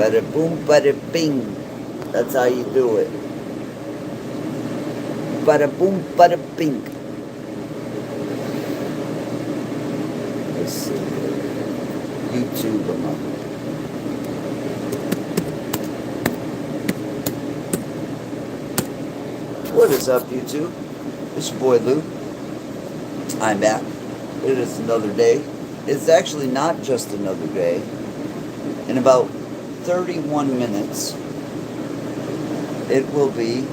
Bada boom, bada bing. That's how you do it. Bada boom, bada bing. Let's see. YouTube. What is up, YouTube? It's your boy Lou. I'm back. It is another day. It's actually not just another day. In about 31 minutes, it will be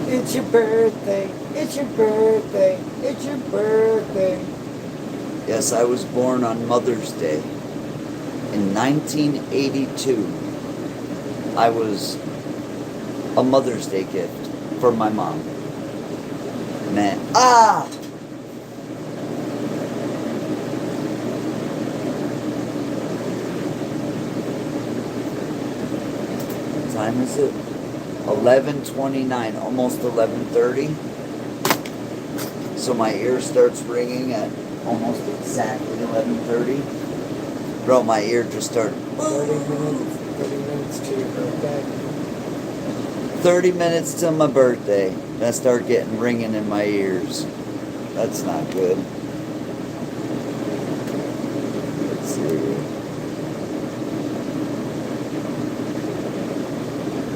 It's your birthday, it's your birthday, it's your birthday. Yes, I was born on Mother's Day in 1982. I was a Mother's Day gift for my mom. Man, What time is it? 11:29, almost 11:30. So my ear starts ringing at almost exactly 11:30. Bro, my ear just started. 30 minutes to your birthday. 30 minutes till my birthday, and I start getting ringing in my ears. That's not good. Let's see.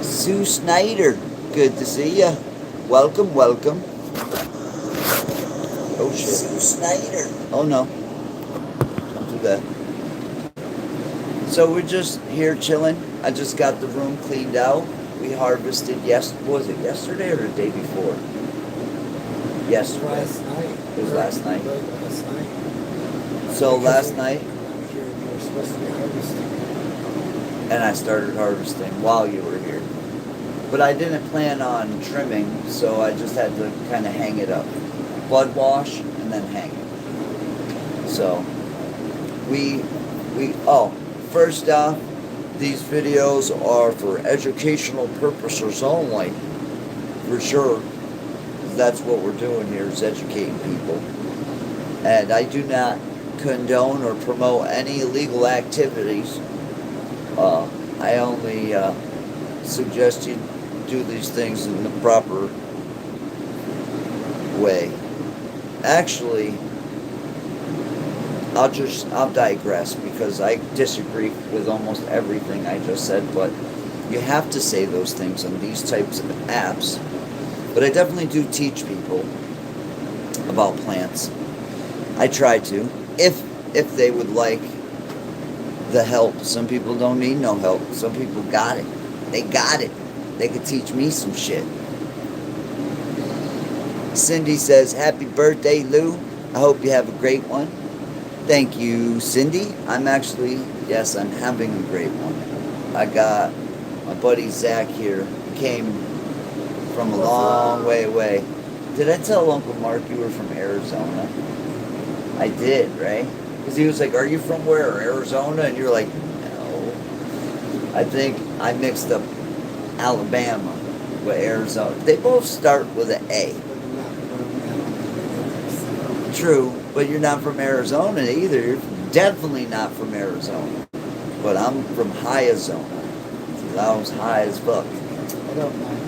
Sue Snyder, good to see ya. Welcome, welcome. Oh shit. Sue Snyder. Oh no. Don't do that. So we're just here chilling. I just got the room cleaned out. We harvested was it yesterday or the day before? Yesterday. Last night. It was last night. Last night. So last night, You were supposed to be harvesting. and I started harvesting while you were here. But I didn't plan on trimming, so I just had to kind of hang it up. Bud wash and then hang it. So, first off, these videos are for educational purposes only. For sure. That's what we're doing here, is educating people. And I do not condone or promote any illegal activities. I only suggest you do these things in the proper way. Actually, I'll digress because I disagree with almost everything I just said, but you have to say those things on these types of apps. But I definitely do teach people about plants. I try to, if they would like the help. Some people don't need no help. Some people got it. They got it. They could teach me some shit. Cindy says, happy birthday, Lou. I hope you have a great one. Thank you, Cindy. I'm having a great one. I got my buddy Zach here. He came from a long way away. Did I tell Uncle Mark you were from Arizona? I did, right? Because he was like, are you from where? Arizona? And you're like, no. I think I mixed up Alabama with Arizona. They both start with an A. True, but you're not from Arizona either. You're definitely not from Arizona. But I'm from High-Azona. I was high as fuck. I don't mind.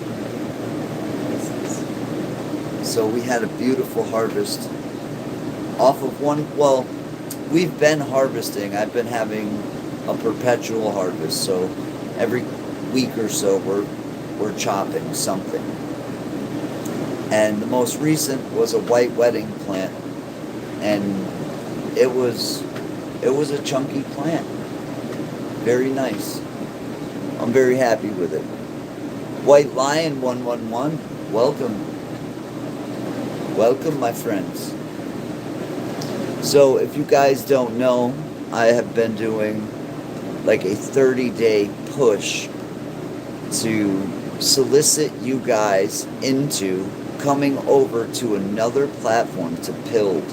So we had a beautiful harvest off of one. Well, we've been harvesting. I've been having a perpetual harvest. So every week or so we're chopping something. And the most recent was a white wedding plant. And it was a chunky plant. Very nice. I'm very happy with it. White Lion 111, welcome. Welcome, my friends. So if you guys don't know, I have been doing like a 30-day push to solicit you guys into coming over to another platform to build.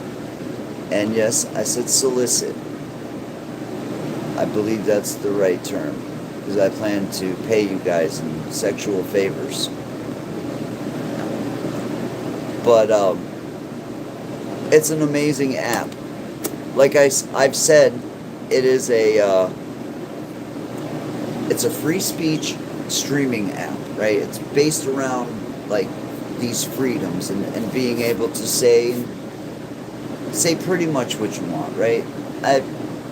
And yes, I said solicit. I believe that's the right term, because I plan to pay you guys in sexual favors. But it's an amazing app. like I've said, it is it's a free speech streaming app, right? It's based around like these freedoms and being able to say pretty much what you want, right?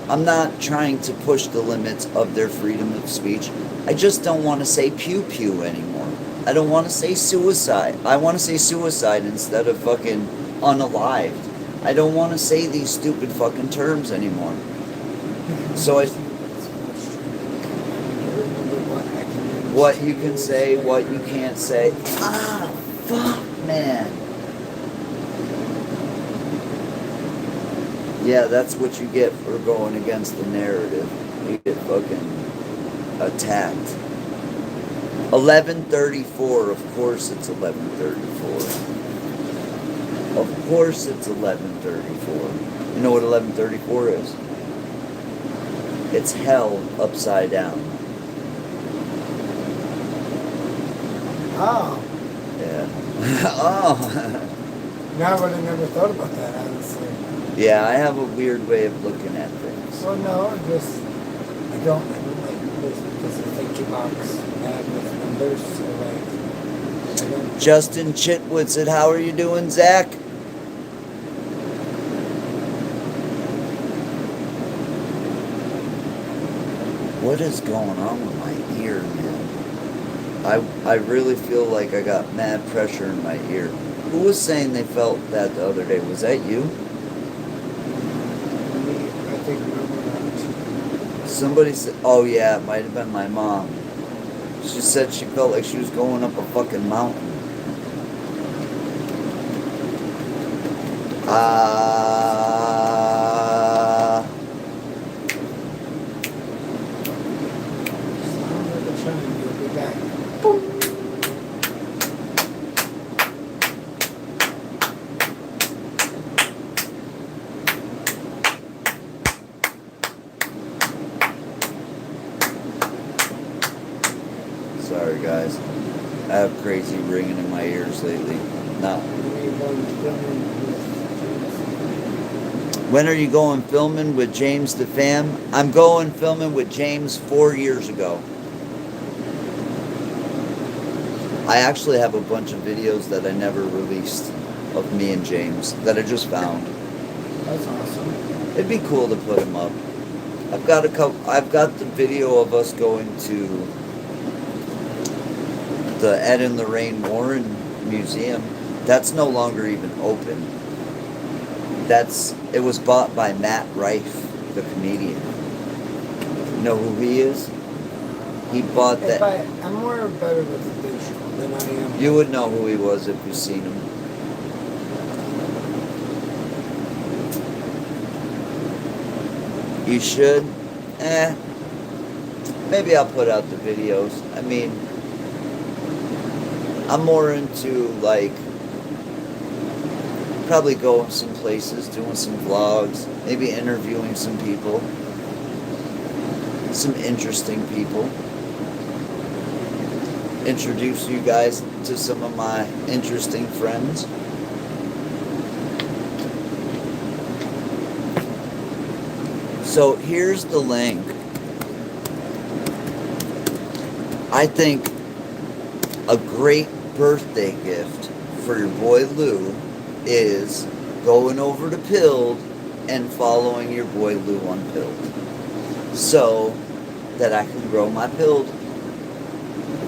I'm not trying to push the limits of their freedom of speech. I just don't want to say pew pew anymore. I don't want to say suicide. I want to say suicide instead of fucking unalived. I don't want to say these stupid fucking terms anymore. So what you can say, what you can't say. Ah, fuck, man. Yeah, that's what you get for going against the narrative. You get fucking attacked. 11:34. Of course it's 11:34. Of course it's 11:34. You know what 11:34 is? It's hell upside down. Oh. Yeah. Oh. No, I would have never thought about that, honestly. Yeah, I have a weird way of looking at things. Well, no, I don't like numbers because I think you box bad with numbers, so like, I don't. Justin Chitwood said, "How are you doing, Zach?" What is going on with my ear, man? I really feel like I got mad pressure in my ear. Who was saying they felt that the other day? Was that you? I think Somebody said, oh yeah, it might have been my mom. She said she felt like she was going up a fucking mountain. you'll be back. Sorry guys, I have crazy ringing in my ears lately. Not. When are you going filming with James the Fam? I'm going filming with James 4 years ago. I actually have a bunch of videos that I never released of me and James that I just found. That's awesome. It'd be cool to put them up. I've got the video of us going to the Ed and Lorraine Warren Museum. That's no longer even open. It was bought by Matt Rife, the comedian. You know who he is? He bought that. I'm more better with the visual than I am. You would know who he was if you've seen him. You should. Maybe I'll put out the videos. I mean, I'm more into like probably going some places, doing some vlogs, maybe interviewing some people, some interesting people. Introduce you guys to some of my interesting friends. So here's the link. I think a great birthday gift for your boy Lou is going over to Pilled and following your boy Lou on Pilled, so that I can grow my Pilled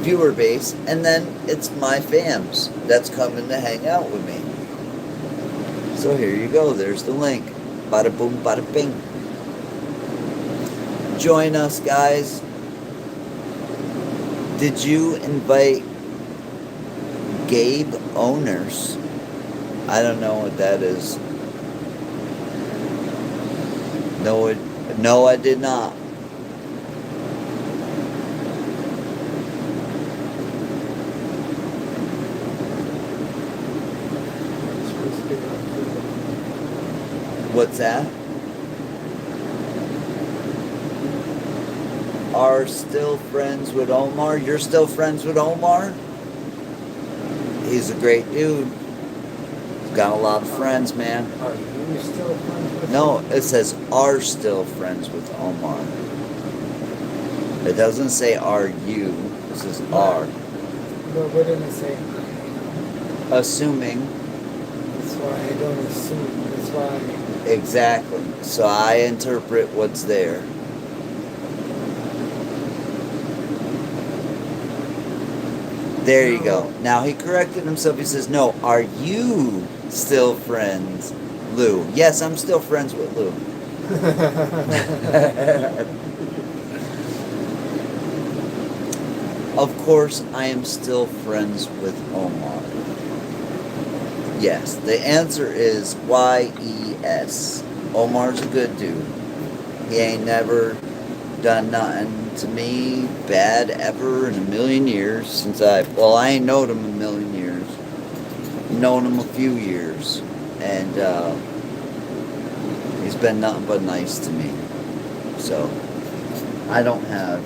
viewer base, and then it's my fams that's coming to hang out with me. So here you go, there's the link. Bada boom, bada bing. Join us, guys. Did you invite Gabe Owners? I don't know what that is. No, I did not. What's that? Are still friends with Omar? You're still friends with Omar? He's a great dude. Got a lot of friends, man. Are you still friends with No, him? it says are still friends with Omar. It doesn't say are you. It says are. But what did it say? Assuming. That's why I don't assume. That's why. Exactly. So I interpret what's there. There you go. Now he corrected himself. He says, no, are you still friends, Lou? Yes, I'm still friends with Lou. Of course, I am still friends with Omar. Yes, the answer is YES. Omar's a good dude. He ain't never done nothing to me bad ever in a million years since I ain't known him a million years. Known him a few years. And he's been nothing but nice to me. So, I don't have...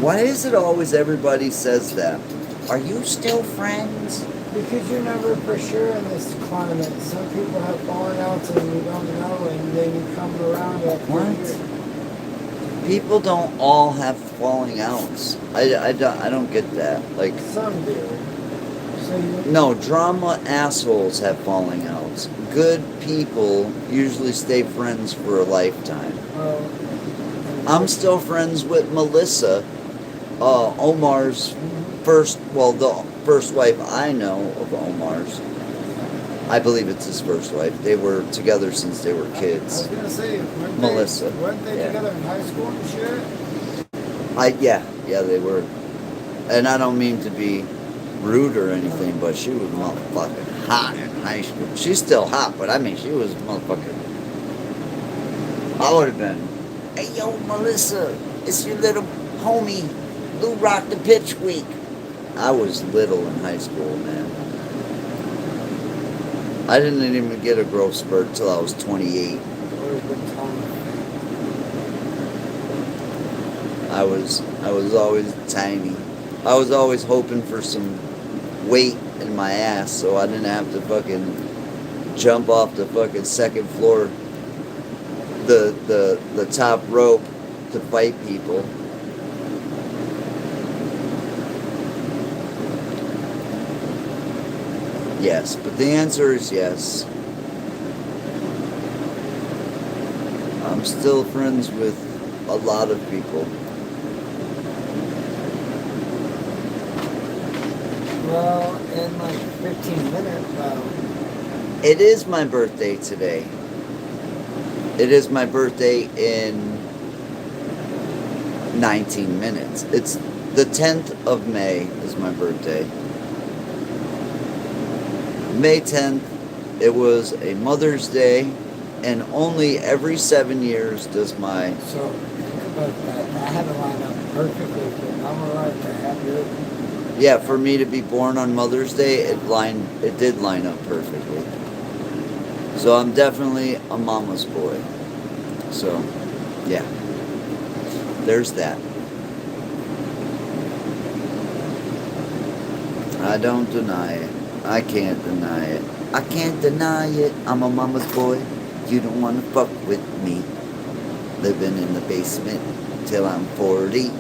Why is it always everybody says that? Are you still friends? Because you're never for sure in this climate. Some people have fallen outs and you don't know, and then you come around after What? a year. People don't all have falling outs. I don't get that. Like, Some do. So you, no, drama assholes have falling outs. Good people usually stay friends for a lifetime. I'm still friends with Melissa, Omar's the first wife I know of Omar's. I believe it's his first wife. They were together since they were I kids. was gonna say, Melissa. Weren't they Yeah. together in high school and shit? Yeah, they were. And I don't mean to be rude or anything, but she was motherfucking hot in high school. She's still hot, but I mean, she was motherfucking... I would have been, hey, yo, Melissa, it's your little homie, Lou Rock the Pitch Week. I was little in high school, man. I didn't even get a growth spurt till I was 28. I was always tiny. I was always hoping for some weight in my ass so I didn't have to fucking jump off the fucking second floor, the top rope to fight people. Yes, but the answer is yes. I'm still friends with a lot of people. Well, in like 15 minutes, It is my birthday today. It is my birthday in 19 minutes. It's the 10th of May is my birthday. May 10th, it was a Mother's Day, and only every 7 years does my... so think about that. I had to line up perfectly for I'm right to have your... Yeah, for me to be born on Mother's Day, it did line up perfectly. So I'm definitely a mama's boy. So, yeah. There's that. I don't deny it. I can't deny it. I can't deny it. I'm a mama's boy. You don't want to fuck with me. Living in the basement till I'm 40.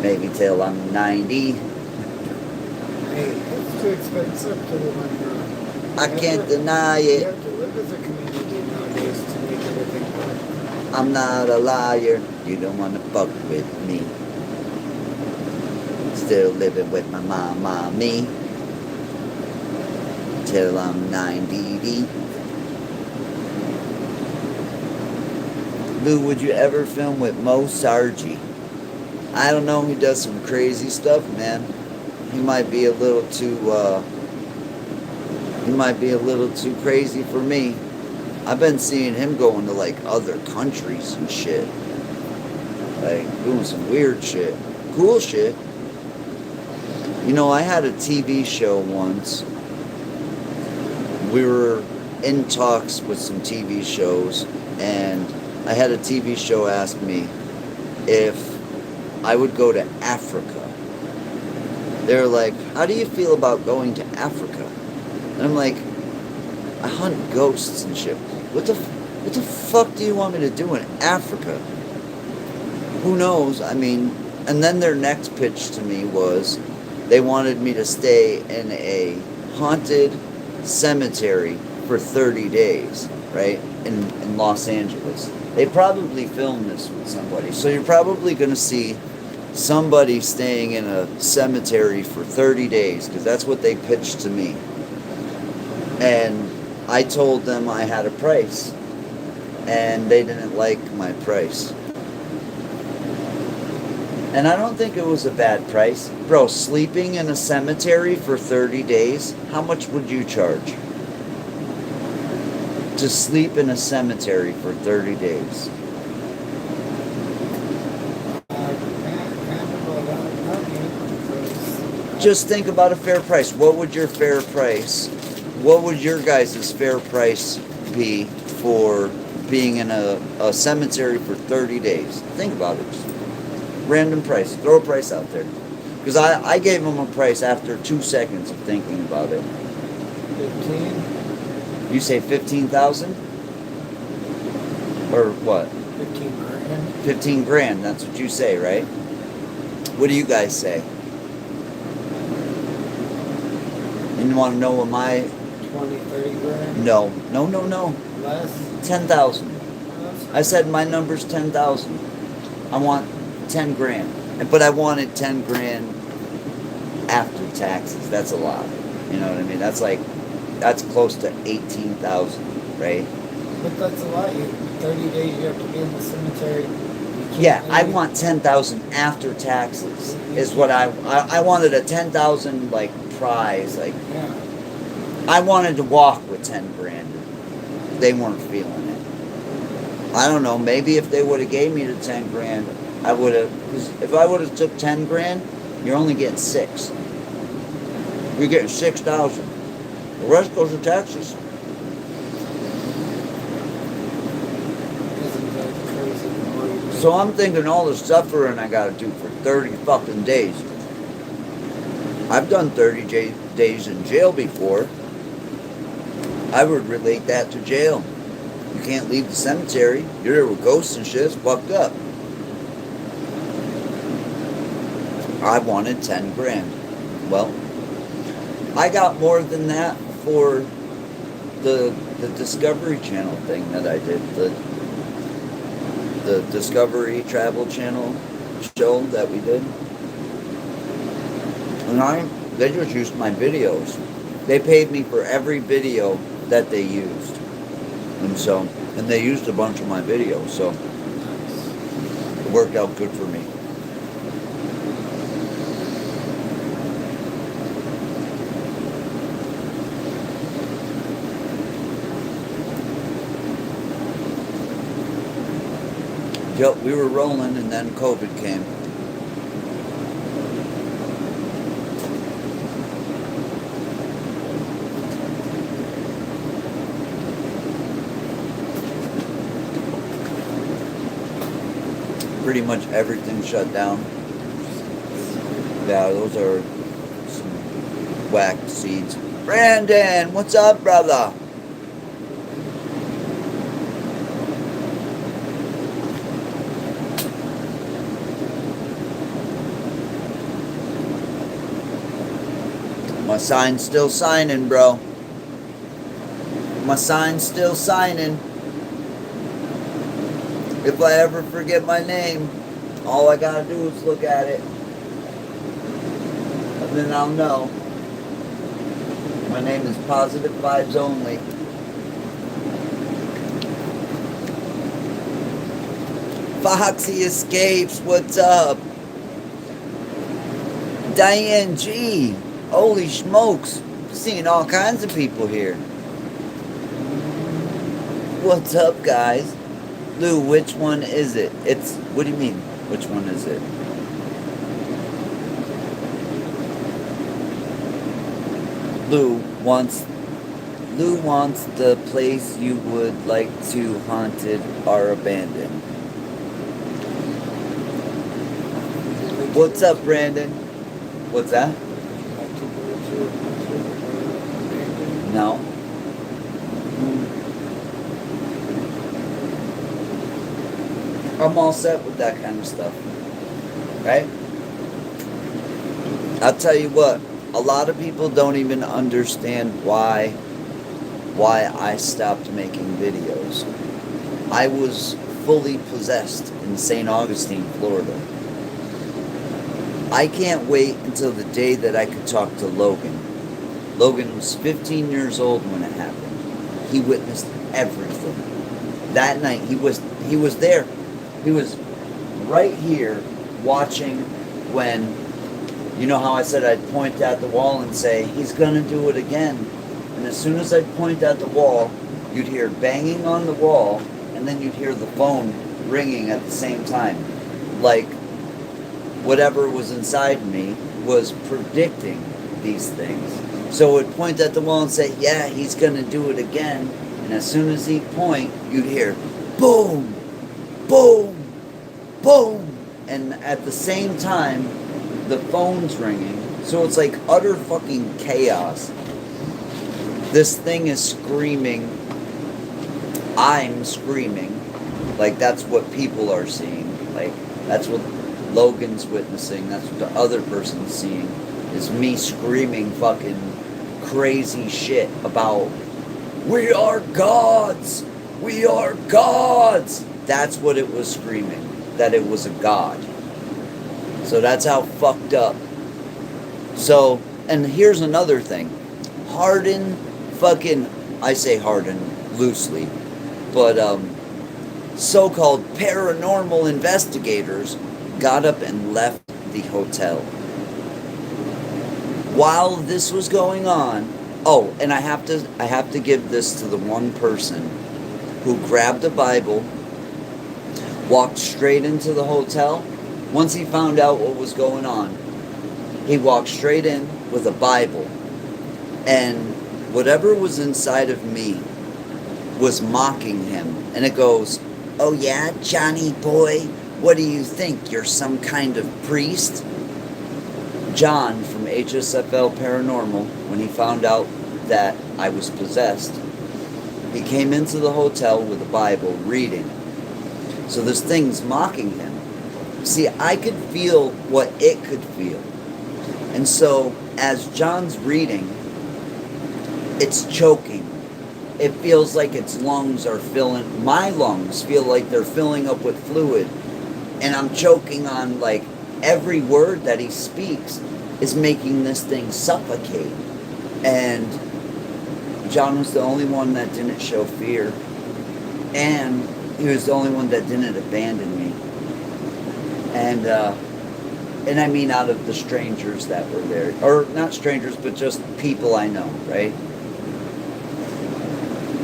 Maybe till I'm 90. Hey, it's too expensive to live on your own. I can't deny You it. have to live as a community nowadays to make everything work. I'm not a liar. You don't want to fuck with me. Still living with my mama, me. Till I'm 90. Lou, would you ever film with Mo Sargi? I don't know. He does some crazy stuff, man. He might be a little too. He might be a little too crazy for me. I've been seeing him going to like other countries and shit, like doing some weird shit, cool shit. You know, I had a TV show once. We were in talks with some TV shows, and I had a TV show ask me if I would go to Africa They're like, how do you feel about going to Africa? And I'm like, I hunt ghosts and shit. What the fuck do you want me to do in Africa? Who knows? I mean, and then their next pitch to me was they wanted me to stay in a haunted cemetery for 30 days, right? In Los Angeles. They probably filmed this with somebody. So you're probably going to see somebody staying in a cemetery for 30 days, because that's what they pitched to me. And I told them I had a price, and they didn't like my price. And I don't think it was a bad price. Bro, sleeping in a cemetery for 30 days, how much would you charge? To sleep in a cemetery for 30 days. Just think about a fair price. What would your fair price, what would your guys' fair price be for being in a cemetery for 30 days? Think about it. Just random price. Throw a price out there. Because I gave them a price after 2 seconds of thinking about it. 15. You say 15,000? Or what? 15 grand. 15 grand, that's what you say, right? What do you guys say? And you want to know what my... 20, 30 grand? No. Less? 10,000. I said my number's 10,000. I want 10 grand. But I wanted 10 grand after taxes. That's a lot. You know what I mean? That's close to 18,000, right? But that's a lot. 30 days you have to be in the cemetery. Yeah, I want 10,000 after taxes. Is what I wanted a 10,000 like prize. Like, yeah. I wanted to walk with 10 grand. They weren't feeling it. I don't know. Maybe if they would have gave me the 10 grand, I would have. Because if I would have took 10 grand, you're only getting 6. You're getting 6,000. The rest goes to taxes. Isn't that crazy? So I'm thinking all the suffering I gotta do for 30 fucking days. I've done 30 days in jail before. I would relate that to jail. You can't leave the cemetery. You're there with ghosts and shit. It's fucked up. I wanted 10 grand. Well, I got more than that for the Discovery Channel thing that I did. The Discovery Travel Channel show that we did. And they just used my videos. They paid me for every video that they used. And they used a bunch of my videos, so it worked out good for me. Yep, we were rolling and then COVID came. Pretty much everything shut down. Yeah, those are some whacked seeds. Brandon, what's up, brother? My sign's still signing, bro. My sign's still signing. If I ever forget my name, all I gotta do is look at it. And then I'll know. My name is Positive Vibes Only. Foxy Escapes, what's up? Diane G. Holy smokes. Seeing all kinds of people here. What's up, guys? Lou, which one is it? What do you mean? Which one is it? Lou wants the place you would like to haunted or abandoned. What's up, Brandon? What's that? No. I'm all set with that kind of stuff. Right? I'll tell you what, a lot of people don't even understand why I stopped making videos. I was fully possessed in St. Augustine, Florida. I can't wait until the day that I could talk to Logan. Logan was 15 years old when it happened. He witnessed everything. That night, he was there. He was right here watching when, you know how I said I'd point at the wall and say, he's gonna do it again. And as soon as I'd point at the wall, you'd hear banging on the wall, and then you'd hear the phone ringing at the same time. Like, whatever was inside me was predicting these things. So it would point at the wall and say, yeah, he's gonna do it again. And as soon as he'd point, you'd hear, boom, boom, boom. And at the same time, the phone's ringing. So it's like utter fucking chaos. This thing is screaming. I'm screaming. Like, that's what people are seeing. Like, that's what Logan's witnessing. That's what the other person's seeing. Is me screaming fucking crazy shit about, we are gods! We are gods! That's what it was screaming. That it was a god. So that's how fucked up. So, and here's another thing. Hardened fucking, I say hardened loosely, but so-called paranormal investigators got up and left the hotel. While this was going on, oh, and I have to give this to the one person who grabbed a Bible, walked straight into the hotel. Once he found out what was going on, he walked straight in with a Bible, and whatever was inside of me was mocking him. And it goes, oh yeah, Johnny boy, what do you think? You're some kind of priest? John from HSFL Paranormal, when he found out that I was possessed, he came into the hotel with a Bible reading. So this thing's mocking him. See, I could feel what it could feel. And so, as John's reading, it's choking. It feels like its lungs are filling, my lungs feel like they're filling up with fluid. And I'm choking on, like, every word that he speaks is making this thing suffocate. And John was the only one that didn't show fear. And he was the only one that didn't abandon me. And I mean out of the strangers that were there. Or not strangers, but just people I know, right?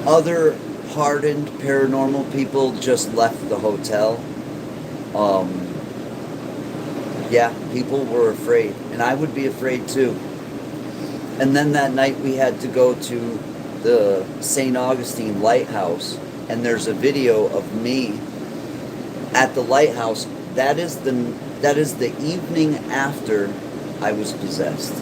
Other hardened paranormal people just left the hotel. Yeah, people were afraid. And I would be afraid too. And then that night we had to go to the St. Augustine Lighthouse. And there's a video of me at the lighthouse. That is the evening after I was possessed.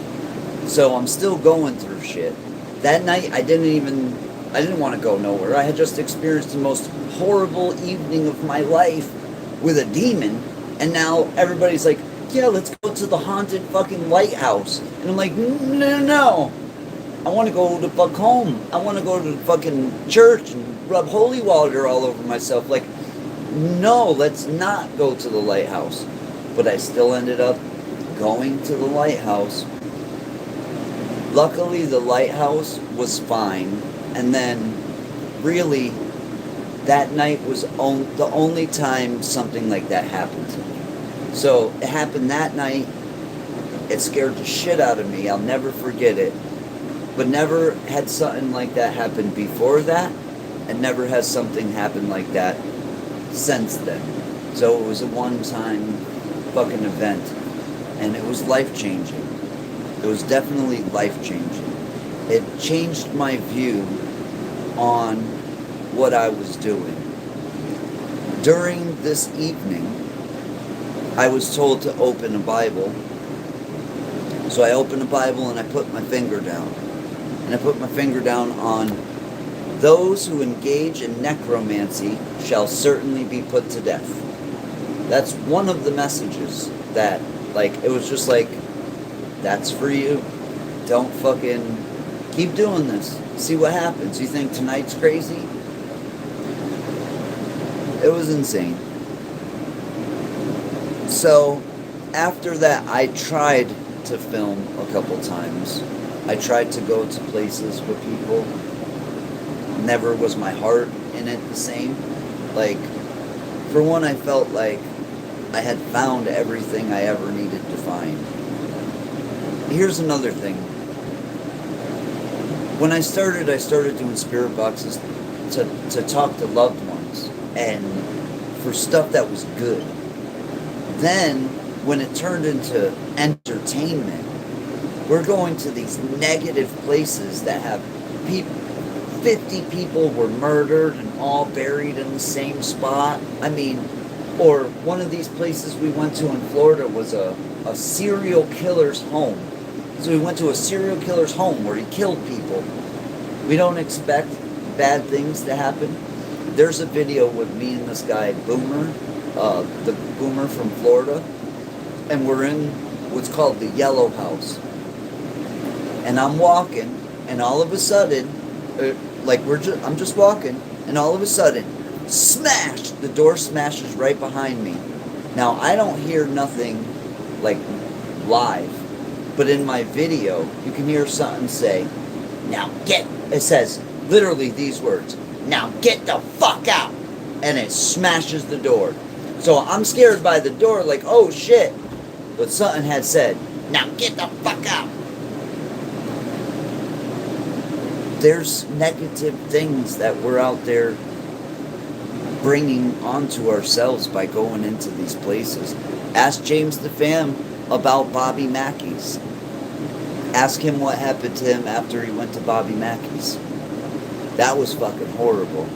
So I'm still going through shit. That night I didn't want to go nowhere. I had just experienced the most horrible evening of my life with a demon. And now everybody's like, yeah, let's go to the haunted fucking lighthouse. And I'm like, no. I want to go to fuck home. I want to go to the fucking church and rub holy water all over myself. Like, no, let's not go to the lighthouse. But I still ended up going to the lighthouse. Luckily, the lighthouse was fine. And then, really, that night was the only time something like that happened to me. So, it happened that night. It scared the shit out of me. I'll never forget it. But never had something like that happen before that. And never has something happen like that since then. So it was a one-time fucking event. And it was life-changing. It was definitely life-changing. It changed my view on what I was doing. During this evening, I was told to open a Bible. So I opened the Bible and I put my finger down. And I put my finger down on, those who engage in necromancy shall certainly be put to death. That's one of the messages that, like, it was just like, that's for you. Don't fucking keep doing this. See what happens. You think tonight's crazy? It was insane. So, after that, I tried to film a couple times. I tried to go to places with people. Never was my heart in it the same. Like, for one, I felt like I had found everything I ever needed to find. Here's another thing. When I started doing spirit boxes to talk to loved ones and for stuff that was good. Then, when it turned into entertainment, we're going to these negative places that have 50 people were murdered and all buried in the same spot. I mean, or one of these places we went to in Florida was a serial killer's home. So we went to a serial killer's home where he killed people. We don't expect bad things to happen. There's a video with me and this guy, Boomer, the Boomer from Florida, and we're in what's called the Yellow House. And I'm walking, and all of a sudden, I'm just walking, and all of a sudden, smash! The door smashes right behind me. Now, I don't hear nothing, like, live, but in my video, you can hear something say, it says literally these words, now get the fuck out! And it smashes the door. So I'm scared by the door, like, oh shit. But something had said, now get the fuck out! There's negative things that we're out there bringing onto ourselves by going into these places. Ask James the Fam about Bobby Mackey's. Ask him what happened to him after he went to Bobby Mackey's. That was fucking horrible.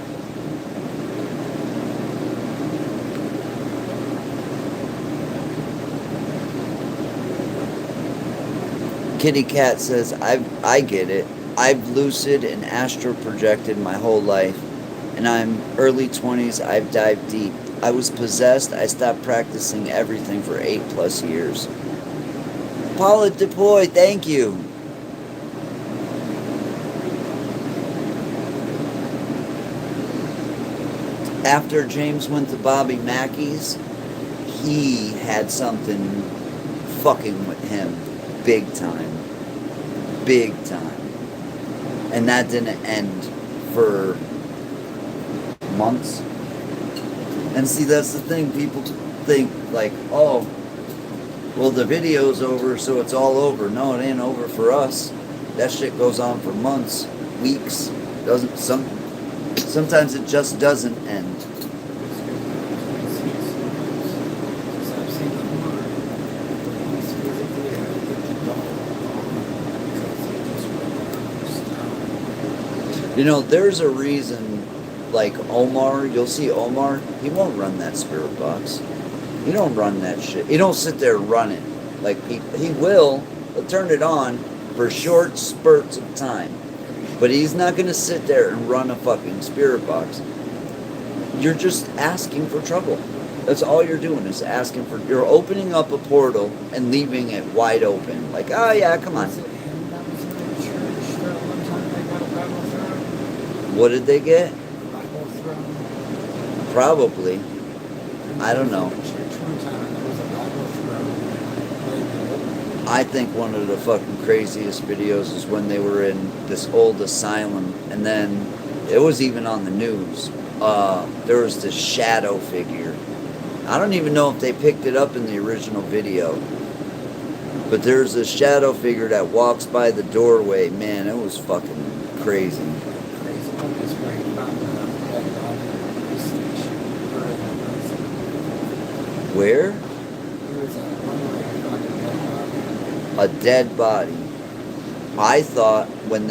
Kitty Cat says, I get it. I've lucid and astral projected my whole life, and I'm early 20s. I've dived deep. I was possessed. I stopped practicing everything for 8+ years. Paula DePoy, thank you. After James went to Bobby Mackey's, he had something fucking with him big time. Big time. And that didn't end for months. And see, that's the thing. People think like, oh, well, the video's over, so it's all over. No, it ain't over for us. That shit goes on for months, weeks. Sometimes it just doesn't end. You know, there's a reason, like Omar, you'll see Omar, he won't run that spirit box. He don't run that shit. He don't sit there running. Like, he will, he'll turn it on for short spurts of time. But he's not going to sit there and run a fucking spirit box. You're just asking for trouble. That's all you're doing is asking for, you're opening up a portal and leaving it wide open. Like, oh yeah, come on. What did they get? Probably. I don't know. I think one of the fucking craziest videos is when they were in this old asylum, and then it was even on the news. There was this shadow figure. I don't even know if they picked it up in the original video. But there's a shadow figure that walks by the doorway. Man, it was fucking crazy. Where? A dead body. I thought when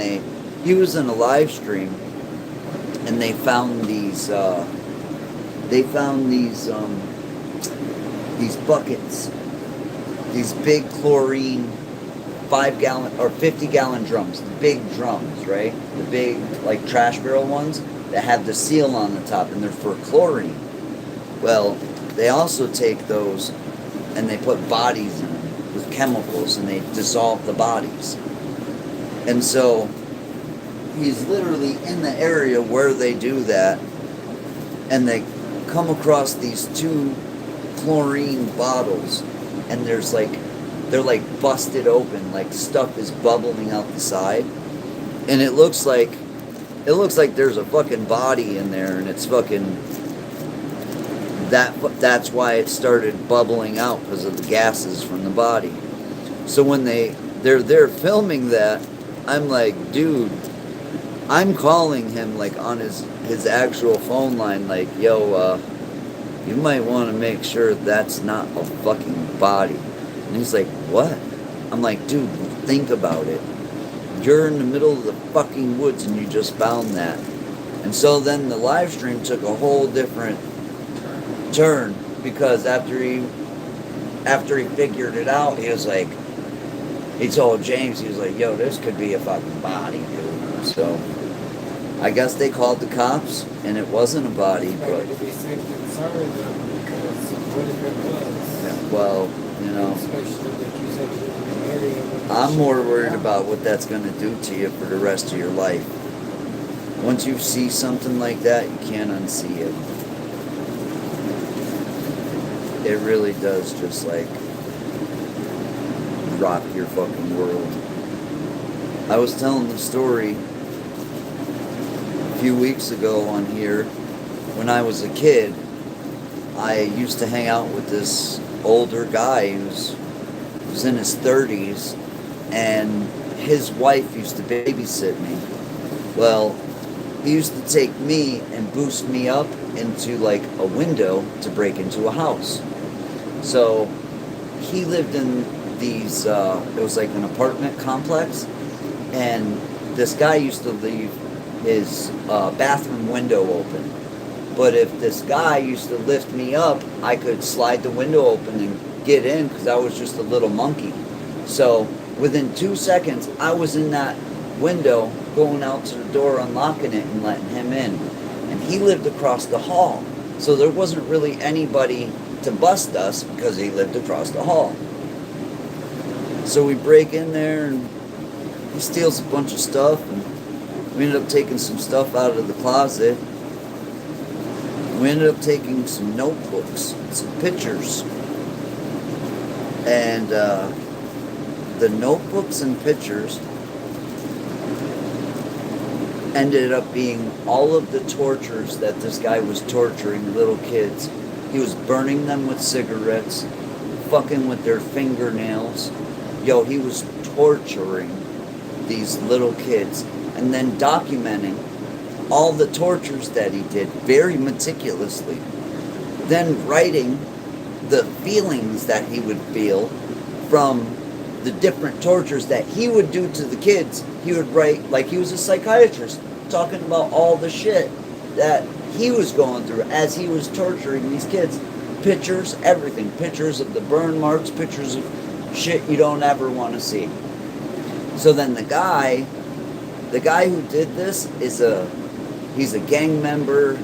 he was in a live stream and they found these buckets, these big chlorine 5-gallon or 50-gallon drums, the big drums, right? The big, like, trash barrel ones that have the seal on the top, and they're for chlorine. Well, they also take those and they put bodies in them with chemicals, and they dissolve the bodies. And so he's literally in the area where they do that, and they come across these 2 chlorine bottles, and there's like, they're like busted open, like stuff is bubbling out the side, and it looks like there's a fucking body in there, and it's fucking that's why it started bubbling out, because of the gases from the body. So when they're filming that, I'm like, dude, I'm calling him like on his actual phone line, like, yo, you might want to make sure that's not a fucking body. And he's like, what? I'm like, dude, think about it. You're in the middle of the fucking woods and you just found that. And so then the live stream took a whole different turn, because after he figured it out, he was like, he told James, he was like, yo, this could be a fucking body, dude. So I guess they called the cops, and it wasn't a body, It's but better to be safe than sorry, though, because what if it was? yeah, well, you know, Especially like you said, you're in an area where I'm more worried about what that's going to do to you for the rest of your life. Once you see something like that, you can't unsee it. It really does just like rock your fucking world. I was telling the story a few weeks ago on here. When I was a kid, I used to hang out with this older guy who was in his 30s, and his wife used to babysit me. Well, he used to take me and boost me up into like a window to break into a house. So he lived in these, it was like an apartment complex, and this guy used to leave his bathroom window open. But if this guy used to lift me up, I could slide the window open and get in, because I was just a little monkey. So within 2 seconds, I was in that window, going out to the door, unlocking it, and letting him in. And he lived across the hall. So there wasn't really anybody to bust us, because he lived across the hall. So we break in there, and he steals a bunch of stuff, and we ended up taking some stuff out of the closet. We ended up taking some notebooks, some pictures. And the notebooks and pictures ended up being all of the tortures that this guy was torturing little kids. He was burning them with cigarettes, fucking with their fingernails. Yo, he was torturing these little kids, and then documenting all the tortures that he did very meticulously. Then writing the feelings that he would feel from the different tortures that he would do to the kids. He would write, like he was a psychiatrist, talking about all the shit that he was going through as he was torturing these kids. Pictures, everything. Pictures of the burn marks, pictures of shit you don't ever want to see. So then the guy who did this he's a gang member.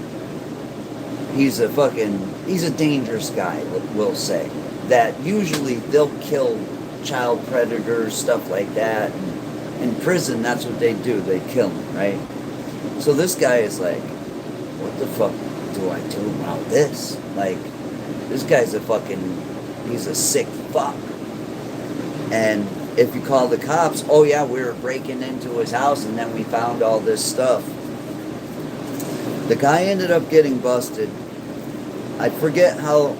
He's a dangerous guy, we'll say. That usually they'll kill child predators, stuff like that. And in prison, that's what they do. They kill them, right? So this guy is like, what the fuck do I do about this? Like, this guy's he's a sick fuck. And if you call the cops, oh yeah, we were breaking into his house and then we found all this stuff. The guy ended up getting busted. I forget how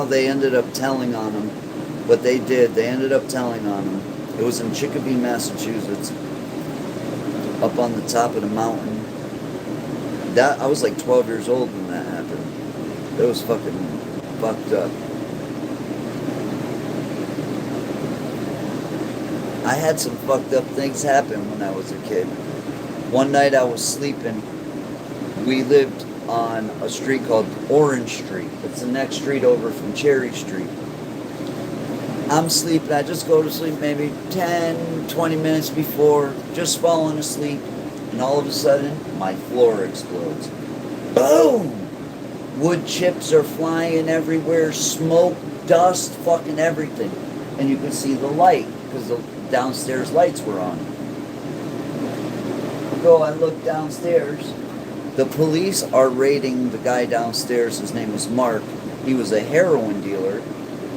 they ended up telling on him, but they did. They ended up telling on him. It was in Chicopee, Massachusetts, up on the top of the mountain. I was like 12 years old when that happened. It was fucking fucked up. I had some fucked up things happen when I was a kid. One night I was sleeping. We lived on a street called Orange Street. It's the next street over from Cherry Street. I'm sleeping. I just go to sleep maybe 10, 20 minutes before, just falling asleep. And all of a sudden, my floor explodes. Boom! Wood chips are flying everywhere, smoke, dust, fucking everything. And you can see the light, because the downstairs lights were on. I look downstairs. The police are raiding the guy downstairs. His name was Mark. He was a heroin dealer.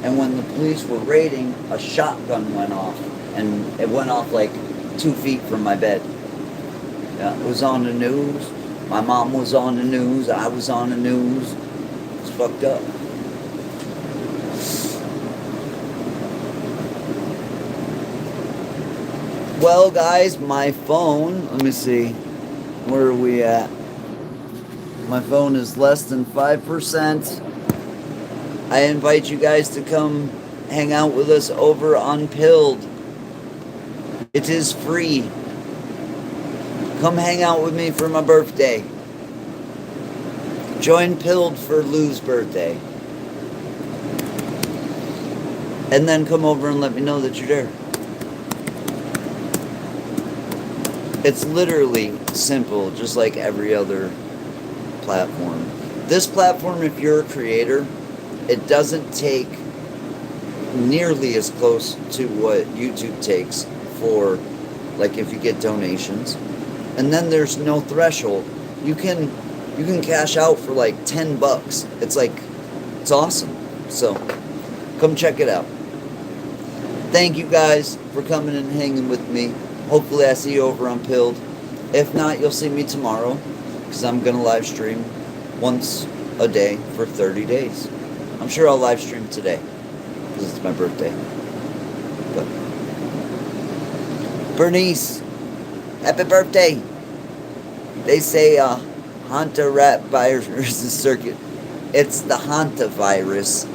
And when the police were raiding, a shotgun went off. And it went off like 2 feet from my bed. Yeah, it was on the news. My mom was on the news. I was on the news. It's fucked up. Well, guys, my phone, let me see. Where are we at? My phone is less than 5%. I invite you guys to come hang out with us over on Pilled. It is free. Come hang out with me for my birthday. Join Pilled for Lou's birthday. And then come over and let me know that you're there. It's literally simple, just like every other platform. This platform, if you're a creator, it doesn't take nearly as close to what YouTube takes for, like, if you get donations. And then there's no threshold. You can cash out for like $10. It's awesome. So come check it out. Thank you guys for coming and hanging with me. Hopefully I see you over on Pilled. If not, you'll see me tomorrow, because I'm going to live stream once a day for 30 days. I'm sure I'll live stream today, because it's my birthday. But Bernice, happy birthday. They say hantavirus virus circuit. It's the hantavirus,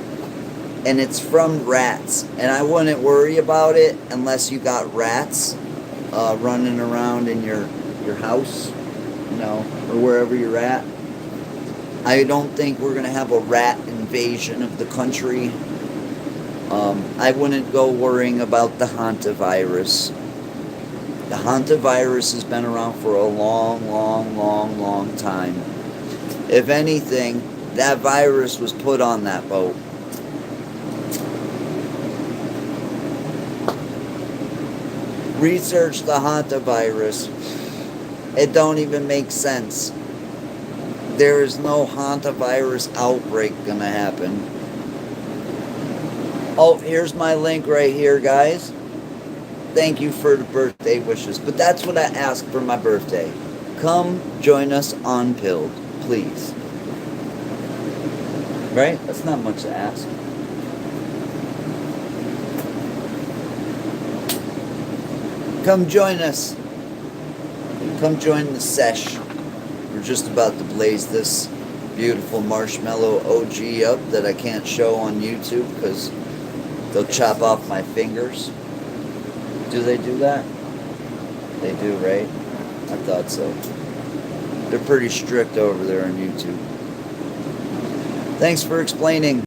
and it's from rats. And I wouldn't worry about it unless you got rats running around in your house, or wherever you're at. I don't think we're going to have a rat invasion of the country. I wouldn't go worrying about the hantavirus. The hantavirus has been around for a long time. If anything, that virus was put on that boat. Research the hantavirus. It don't even make sense. There is no hantavirus outbreak gonna happen. Oh, here's my link right here, guys. Thank you for the birthday wishes. But that's what I asked for my birthday. Come join us on Pilled, please. Right? That's not much to ask. Come join us. Come join the sesh. We're just about to blaze this beautiful marshmallow OG up that I can't show on YouTube because they'll chop off my fingers. Do they do that? They do, right? I thought so. They're pretty strict over there on YouTube. Thanks for explaining.